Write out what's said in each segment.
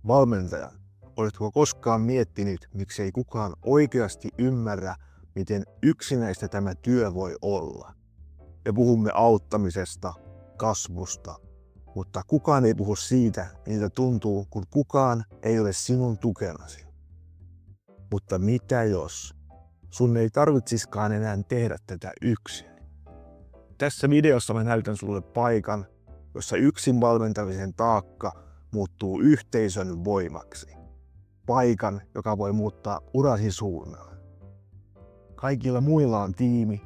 Valmentaja, oletko koskaan miettinyt, miksei kukaan oikeasti ymmärrä, miten yksinäistä tämä työ voi olla? Me puhumme auttamisesta, kasvusta, mutta kukaan ei puhu siitä, miltä tuntuu, kun kukaan ei ole sinun tukenasi. Mutta mitä jos sun ei tarvitsiskaan enää tehdä tätä yksin? Tässä videossa mä näytän sulle paikan, jossa yksin valmentamisen taakka muuttuu yhteisön voimaksi. Paikan, joka voi muuttaa urasi suunnan. Kaikilla muilla on tiimi.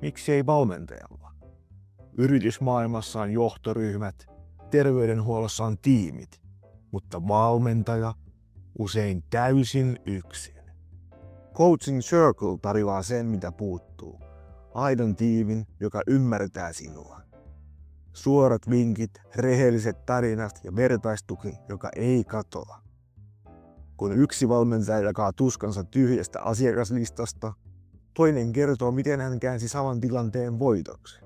Miksi ei valmentajalla? Yritysmaailmassa on johtoryhmät, terveydenhuollossa on tiimit, mutta valmentaja usein täysin yksin. Coaching Circle tarjoaa sen, mitä puuttuu. Aidon tiimin, joka ymmärtää sinua. Suorat vinkit, rehelliset tarinat ja vertaistuki, joka ei katoa. Kun yksi valmentaja jakaa tuskansa tyhjästä asiakaslistasta, toinen kertoo, miten hän käänsi saman tilanteen voitoksi.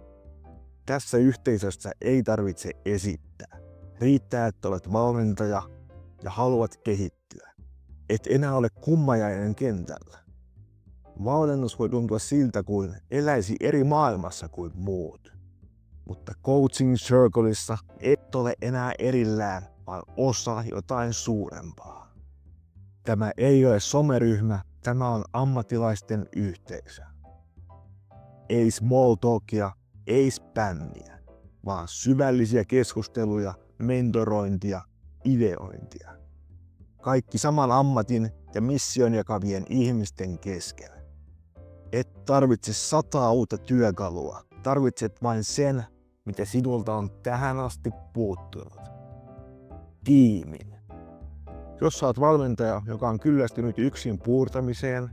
Tässä yhteisössä ei tarvitse esittää. Riittää, että olet valmentaja ja haluat kehittyä. Et enää ole kummajainen kentällä. Valmennus voi tuntua siltä, kuin eläisi eri maailmassa kuin muut. Mutta Coaching Circleissa et ole enää erillään, vaan osa jotain suurempaa. Tämä ei ole someryhmä, tämä on ammattilaisten yhteisö. Ei small talkia, ei spämmiä, vaan syvällisiä keskusteluja, mentorointia, ideointia. Kaikki saman ammatin ja mission jakavien ihmisten kesken. Et tarvitse 100 uutta työkalua, tarvitset vain sen, mitä sinulta on tähän asti puuttunut. Tiimin. Jos saat valmentaja, joka on kyllästynyt yksin puurtamiseen,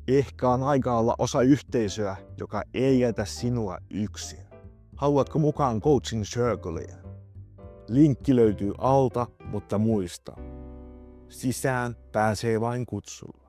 ehkä on aika olla osa yhteisöä, joka ei jätä sinua yksin. Haluatko mukaan Coaching Circleen? Linkki löytyy alta, mutta muista. Sisään pääsee vain kutsulla.